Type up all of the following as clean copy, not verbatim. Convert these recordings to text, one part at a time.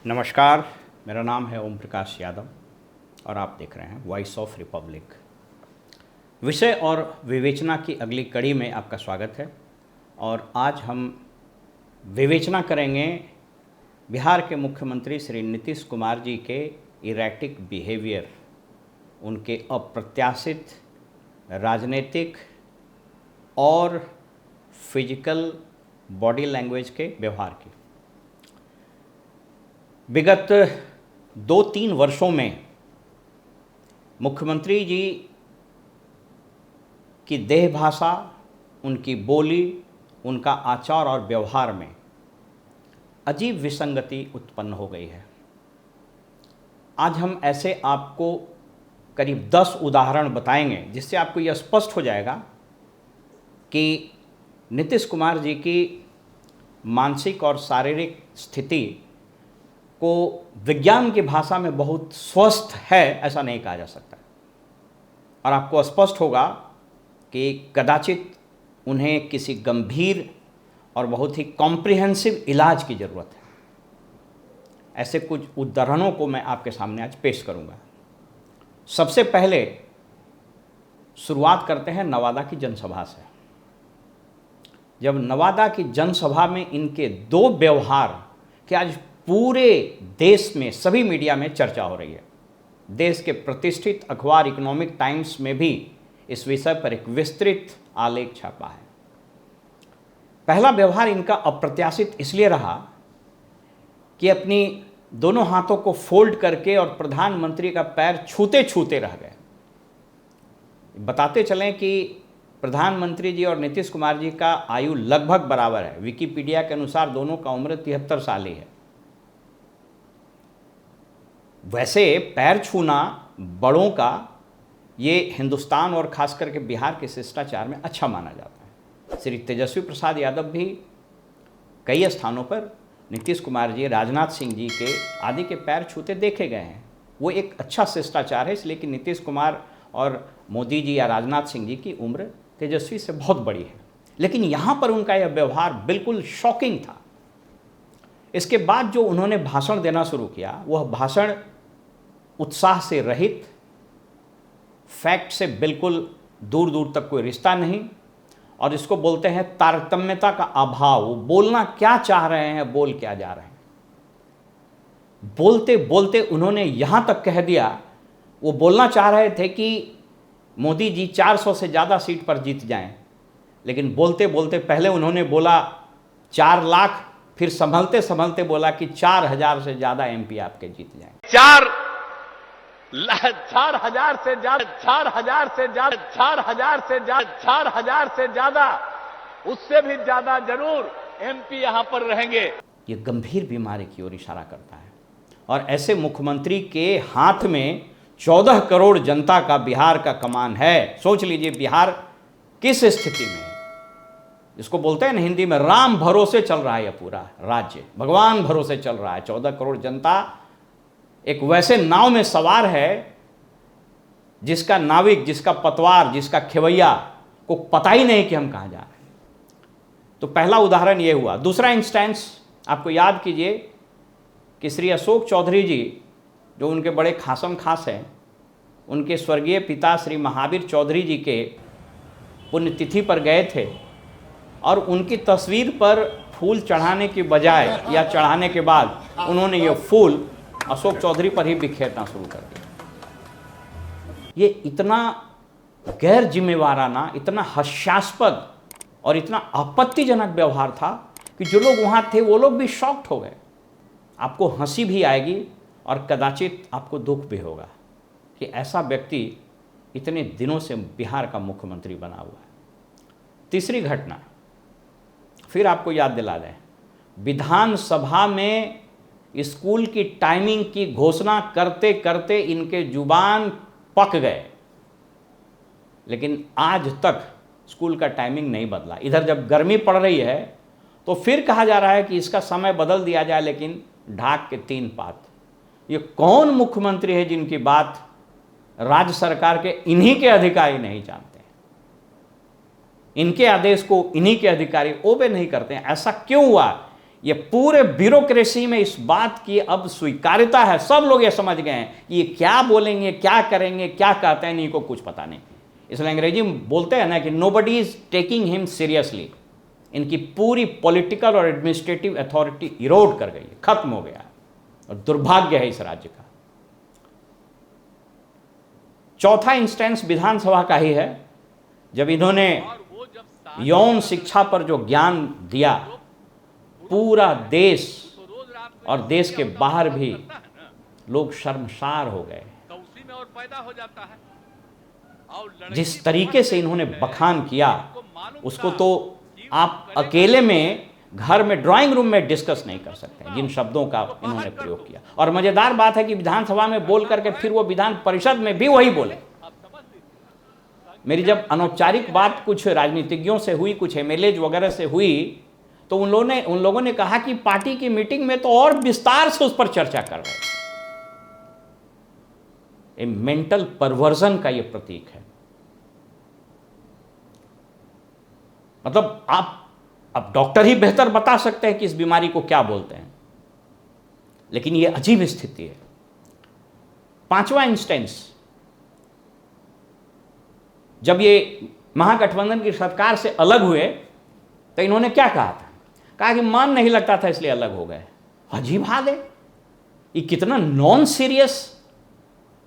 नमस्कार, मेरा नाम है ओम प्रकाश यादव और आप देख रहे हैं वॉइस ऑफ रिपब्लिक। विषय और विवेचना की अगली कड़ी में आपका स्वागत है और आज हम विवेचना करेंगे बिहार के मुख्यमंत्री श्री नीतीश कुमार जी के इरेटिक बिहेवियर, उनके अप्रत्याशित राजनीतिक और फिजिकल बॉडी लैंग्वेज के व्यवहार की। विगत 2-3 वर्षों में मुख्यमंत्री जी की देह भाषा, उनकी बोली, उनका आचार और व्यवहार में अजीब विसंगति उत्पन्न हो गई है। आज हम ऐसे आपको करीब 10 उदाहरण बताएंगे जिससे आपको यह स्पष्ट हो जाएगा कि नीतीश कुमार जी की मानसिक और शारीरिक स्थिति को विज्ञान की भाषा में बहुत स्वस्थ है ऐसा नहीं कहा जा सकता। और आपको स्पष्ट होगा कि कदाचित उन्हें किसी गंभीर और बहुत ही कॉम्प्रिहेंसिव इलाज की ज़रूरत है। ऐसे कुछ उदाहरणों को मैं आपके सामने आज पेश करूंगा। सबसे पहले शुरुआत करते हैं नवादा की जनसभा से। जब नवादा की जनसभा में इनके 2 व्यवहार कि आज पूरे देश में सभी मीडिया में चर्चा हो रही है, देश के प्रतिष्ठित अखबार इकोनॉमिक टाइम्स में भी इस विषय पर एक विस्तृत आलेख छपा है। पहला व्यवहार इनका अप्रत्याशित इसलिए रहा कि अपनी दोनों हाथों को फोल्ड करके और प्रधानमंत्री का पैर छूते छूते रह गए। बताते चलें कि प्रधानमंत्री जी और नीतीश कुमार जी का आयु लगभग बराबर है। विकिपीडिया के अनुसार दोनों का उम्र 73 साल ही है। वैसे पैर छूना बड़ों का ये हिंदुस्तान और खास करके बिहार के शिष्टाचार में अच्छा माना जाता है। श्री तेजस्वी प्रसाद यादव भी कई स्थानों पर नीतीश कुमार जी, राजनाथ सिंह जी के आदि के पैर छूते देखे गए हैं। वो एक अच्छा शिष्टाचार है, इसलिए कि नीतीश कुमार और मोदी जी या राजनाथ सिंह जी की उम्र तेजस्वी से बहुत बड़ी है। लेकिन यहाँ पर उनका यह व्यवहार बिल्कुल शॉकिंग था। इसके बाद जो उन्होंने भाषण देना शुरू किया, वह भाषण उत्साह से रहित, फैक्ट से बिल्कुल दूर दूर तक कोई रिश्ता नहीं, और इसको बोलते हैं तारतम्यता का अभाव। वो बोलना क्या चाह रहे हैं, बोल क्या जा रहे हैं। बोलते बोलते उन्होंने यहाँ तक कह दिया, वो बोलना चाह रहे थे कि मोदी जी 400 से ज़्यादा सीट पर जीत जाएं, लेकिन बोलते बोलते पहले उन्होंने बोला 4 लाख, फिर संभलते संभलते बोला कि 4000 से ज़्यादा एमपी आपके जीत जाएं। 4000 से ज्यादा, उससे भी ज्यादा जरूर एमपी यहां पर रहेंगे। ये गंभीर बीमारी की ओर इशारा करता है। और ऐसे मुख्यमंत्री के हाथ में 14 करोड़ जनता का बिहार का कमान है। सोच लीजिए बिहार किस स्थिति में है। जिसको बोलते हैं ना हिंदी में, राम भरोसे चल रहा है यह पूरा राज्य, भगवान भरोसे चल रहा है। 14 करोड़ जनता एक वैसे नाव में सवार है जिसका नाविक, जिसका पतवार, जिसका खेवैया को पता ही नहीं कि हम कहाँ जा रहे हैं। तो पहला उदाहरण ये हुआ। दूसरा इंस्टेंस आपको याद कीजिए कि श्री अशोक चौधरी जी, जो उनके बड़े खासम खास हैं, उनके स्वर्गीय पिता श्री महावीर चौधरी जी के पुण्यतिथि पर गए थे और उनकी तस्वीर पर फूल चढ़ाने की बजाय या चढ़ाने के बाद उन्होंने ये फूल अशोक चौधरी पर ही बिखेरना शुरू कर दिया। ये इतना गैर जिम्मेवाराना, हत्यास्पद, इतना हास्यास्पद और इतना आपत्तिजनक व्यवहार था कि जो लोग वहाँ थे वो लोग भी शॉक्ड हो गए। आपको हंसी भी आएगी और कदाचित आपको दुख भी होगा कि ऐसा व्यक्ति इतने दिनों से बिहार का मुख्यमंत्री बना हुआ है। तीसरी घटना फिर आपको याद दिला दें। विधानसभा में स्कूल की टाइमिंग की घोषणा करते करते इनके जुबान पक गए, लेकिन आज तक स्कूल का टाइमिंग नहीं बदला। इधर जब गर्मी पड़ रही है तो फिर कहा जा रहा है कि इसका समय बदल दिया जाए, लेकिन ढाक के 3 पात। ये कौन मुख्यमंत्री है जिनकी बात राज्य सरकार के इन्हीं के अधिकारी नहीं जानते हैं, इनके आदेश को इन्हीं के अधिकारी ओबे नहीं करते हैं? ऐसा क्यों हुआ ये पूरे ब्यूरोक्रेसी में इस बात की अब स्वीकार्यता है, सब लोग ये समझ गए हैं कि ये क्या बोलेंगे, क्या करेंगे, क्या कहते हैं, इनको कुछ पता नहीं। इसलिए अंग्रेजी में बोलते हैं ना कि nobody is taking him seriously. इनकी पूरी पॉलिटिकल और एडमिनिस्ट्रेटिव अथॉरिटी इरोड कर गई है, खत्म हो गया है, और दुर्भाग्य है इस राज्य का। चौथा इंस्टेंस विधानसभा का ही है, जब इन्होंने यौन शिक्षा पर जो ज्ञान दिया, पूरा देश और देश के बाहर भी लोग शर्मसार हो गए। जिस तरीके से इन्होंने बखान किया, उसको तो आप अकेले में घर में ड्राइंग रूम में डिस्कस नहीं कर सकते, जिन शब्दों का इन्होंने प्रयोग किया। और मजेदार बात है कि विधानसभा में बोल करके फिर वो विधान परिषद में भी वही बोले। मेरी जब अनौपचारिक बात कुछ राजनीतिज्ञों से हुई, कुछ एमएलए वगैरह से हुई, तो उन लोगों ने कहा कि पार्टी की मीटिंग में तो और विस्तार से उस पर चर्चा कर रहे थे। ये मेंटल परवर्जन का ये प्रतीक है। मतलब अब डॉक्टर ही बेहतर बता सकते हैं कि इस बीमारी को क्या बोलते हैं, लेकिन ये अजीब स्थिति है। पांचवा इंस्टेंस, जब ये महागठबंधन की सरकार से अलग हुए तो इन्होंने क्या कहा था? कहा कि मन नहीं लगता था इसलिए अलग हो गए। अजीब हाल है, ये कितना नॉन सीरियस,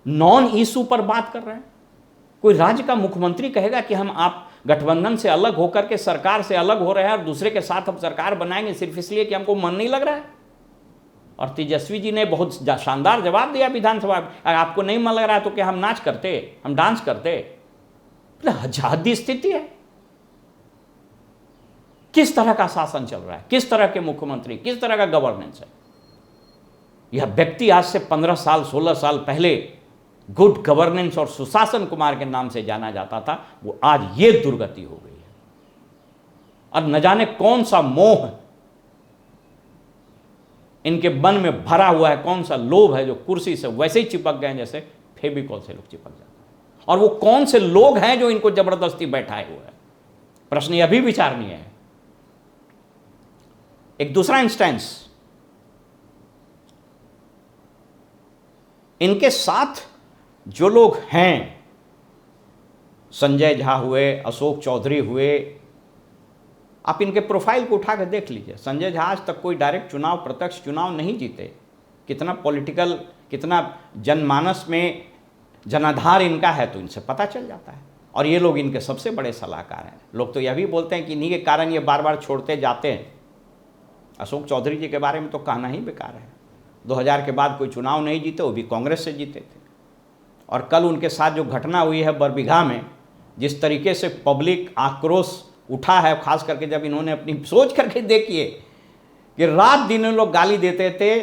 नॉन इशू पर बात कर रहे हैं। कोई राज्य का मुख्यमंत्री कहेगा कि हम आप गठबंधन से अलग होकर के सरकार से अलग हो रहे हैं और दूसरे के साथ हम सरकार बनाएंगे सिर्फ इसलिए कि हमको मन नहीं लग रहा है? और तेजस्वी जी ने बहुत शानदार जवाब दिया विधानसभा में, अगर आपको नहीं मन लग रहा है तो क्या हम नाच करते, हम डांस करते? हद्दी स्थिति है। किस तरह का शासन चल रहा है, किस तरह के मुख्यमंत्री, किस तरह का गवर्नेंस है? यह व्यक्ति आज से 15 साल 16 साल पहले गुड गवर्नेंस और सुशासन कुमार के नाम से जाना जाता था, वो आज ये दुर्गति हो गई है। और न जाने कौन सा मोह इनके मन में भरा हुआ है, कौन सा लोभ है जो कुर्सी से वैसे ही चिपक गए जैसे फेविकॉल से लोग चिपक जाते हैं। और वो कौन से लोग हैं जो इनको जबरदस्ती बैठाए हुए हैं? प्रश्न यह भी विचारणीय है। एक दूसरा इंस्टेंस, इनके साथ जो लोग हैं, संजय झा हुए, अशोक चौधरी हुए, आप इनके प्रोफाइल को उठा कर देख लीजिए। संजय झा आज तक कोई डायरेक्ट चुनाव, प्रत्यक्ष चुनाव नहीं जीते। कितना पॉलिटिकल, कितना जनमानस में जनाधार इनका है तो इनसे पता चल जाता है। और ये लोग इनके सबसे बड़े सलाहकार हैं। लोग तो यह भी बोलते हैं कि इन्हीं के कारण ये बार बार छोड़ते जाते हैं। अशोक चौधरी जी के बारे में तो कहना ही बेकार है। 2000 के बाद कोई चुनाव नहीं जीते, वो भी कांग्रेस से जीते थे। और कल उनके साथ जो घटना हुई है बरबीघा में, जिस तरीके से पब्लिक आक्रोश उठा है, खास करके जब इन्होंने अपनी सोच करके देखिए कि रात दिन लोग गाली देते थे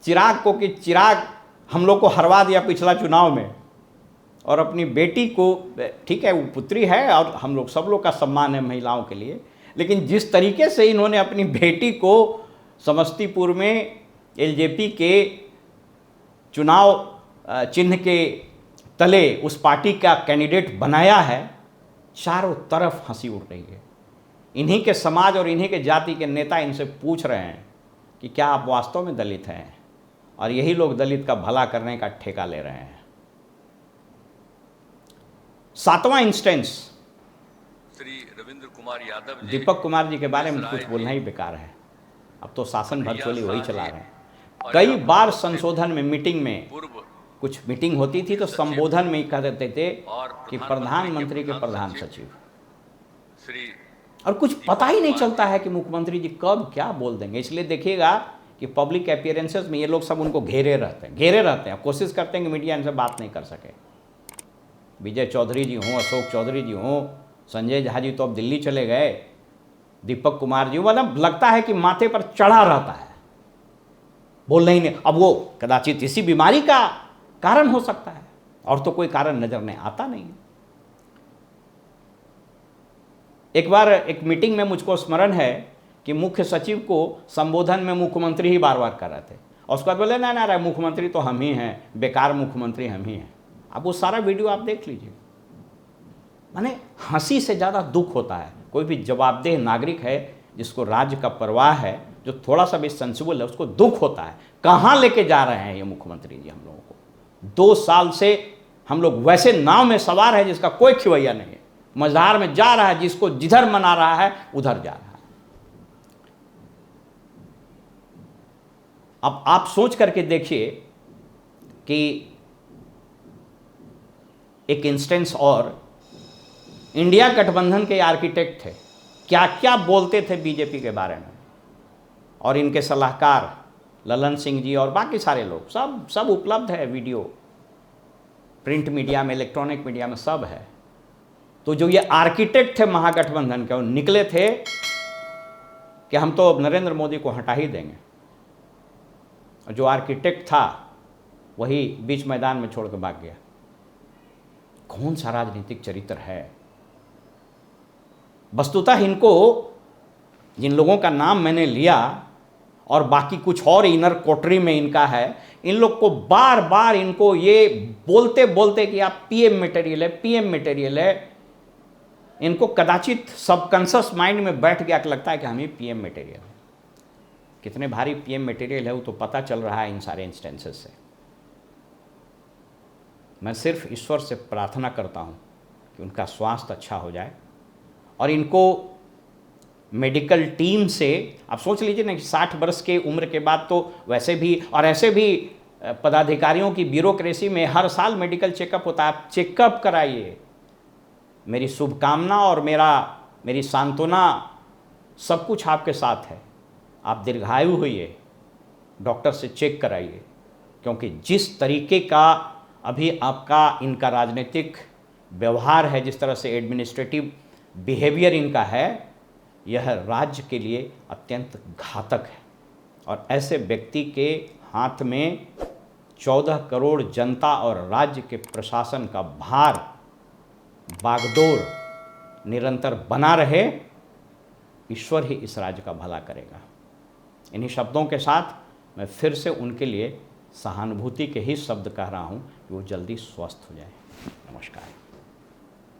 चिराग को कि चिराग हम लोग को हरवा दिया पिछला चुनाव में, और अपनी बेटी को, ठीक है वो पुत्री है और हम लोग सब लोग का सम्मान है महिलाओं के लिए, लेकिन जिस तरीके से इन्होंने अपनी बेटी को समस्तीपुर में एलजेपी के चुनाव चिन्ह के तले उस पार्टी का कैंडिडेट बनाया है, चारों तरफ हंसी उड़ रही है। इन्हीं के समाज और इन्हीं के जाति के नेता इनसे पूछ रहे हैं कि क्या आप वास्तव में दलित हैं? और यही लोग दलित का भला करने का ठेका ले रहे हैं। सातवां इंस्टेंस, श्री रविंद्र कुमार यादव जी, दीपक कुमार जी के बारे में कुछ बोलना ही बेकार है। अब तो शासन वर्चुअली वही चला रहे हैं। कई बार संशोधन में, मीटिंग में, कुछ मीटिंग होती थी तो संबोधन में ही कह देते थे कि प्रधानमंत्री के प्रधान सचिव, और कुछ पता ही नहीं चलता है कि मुख्यमंत्री जी कब क्या बोल देंगे। इसलिए देखिएगा कि पब्लिक अपीयरेंसेस में ये लोग सब उनको घेरे रहते हैं, कोशिश करते हैं कि मीडिया इनसे बात नहीं कर सके। विजय चौधरी जी हों, अशोक चौधरी जी हों, संजय झा जी तो अब दिल्ली चले गए, दीपक कुमार जी, मतलब लगता है कि माथे पर चढ़ा रहता है, बोलना ही नहीं। अब वो कदाचित इसी बीमारी का कारण हो सकता है, और तो कोई कारण नजर नहीं आता नहीं। एक बार एक मीटिंग में मुझको स्मरण है कि मुख्य सचिव को संबोधन में मुख्यमंत्री ही बार बार कर रहे थे, और उसके बाद बोले ना मुख्यमंत्री तो हम ही हैं, बेकार मुख्यमंत्री हम ही हैं। अब वो सारा वीडियो आप देख लीजिए। माने हंसी से ज़्यादा दुख होता है। कोई भी जवाबदेह नागरिक है जिसको राज्य का परवाह है, जो थोड़ा सा भी सेंसिबल है उसको दुख होता है। कहाँ लेके जा रहे हैं ये मुख्यमंत्री जी हम लोगों को? 2 साल से हम लोग वैसे नाव में सवार है जिसका कोई खिवैया नहीं है, मझधार में जा रहा है, जिसको जिधर मना रहा है उधर जा रहा है। अब आप सोच करके देखिए कि एक इंस्टेंस और, इंडिया गठबंधन के आर्किटेक्ट थे, क्या क्या बोलते थे बीजेपी के बारे में, और इनके सलाहकार ललन सिंह जी और बाकी सारे लोग, सब उपलब्ध है, वीडियो प्रिंट मीडिया में, इलेक्ट्रॉनिक मीडिया में सब है। तो जो ये आर्किटेक्ट थे महागठबंधन के, वो निकले थे कि हम तो अब नरेंद्र मोदी को हटा ही देंगे, और जो आर्किटेक्ट था वही बीच मैदान में छोड़ के भाग गया। कौन सा राजनीतिक चरित्र है? वस्तुतः इनको, जिन लोगों का नाम मैंने लिया और बाकी कुछ और इनर कोटरी में इनका है, इन लोग को बार बार इनको ये बोलते बोलते कि आप पीएम मटेरियल है, पीएम मटेरियल है, इनको कदाचित सबकॉन्शियस माइंड में बैठ गया कि लगता है कि हम ही पीएम मटेरियल है। कितने भारी पीएम मटेरियल है वो तो पता चल रहा है इन सारे इंस्टेंसेस से। मैं सिर्फ ईश्वर से प्रार्थना करता हूँ कि उनका स्वास्थ्य अच्छा हो जाए, और इनको मेडिकल टीम से, आप सोच लीजिए ना कि 60 वर्ष के उम्र के बाद तो वैसे भी और ऐसे भी पदाधिकारियों की ब्यूरोक्रेसी में हर साल मेडिकल चेकअप होता है। आप चेकअप कराइए। मेरी शुभकामना और मेरी सांत्वना सब कुछ आपके साथ है। आप दीर्घायु होइए, डॉक्टर से चेक कराइए, क्योंकि जिस तरीके का अभी आपका इनका राजनीतिक व्यवहार है, जिस तरह से एडमिनिस्ट्रेटिव बिहेवियर इनका है, यह राज्य के लिए अत्यंत घातक है। और ऐसे व्यक्ति के हाथ में 14 करोड़ जनता और राज्य के प्रशासन का भार, बागडोर निरंतर बना रहे, ईश्वर ही इस राज्य का भला करेगा। इन्हीं शब्दों के साथ मैं फिर से उनके लिए सहानुभूति के ही शब्द कह रहा हूँ कि वो जल्दी स्वस्थ हो जाए। नमस्कार।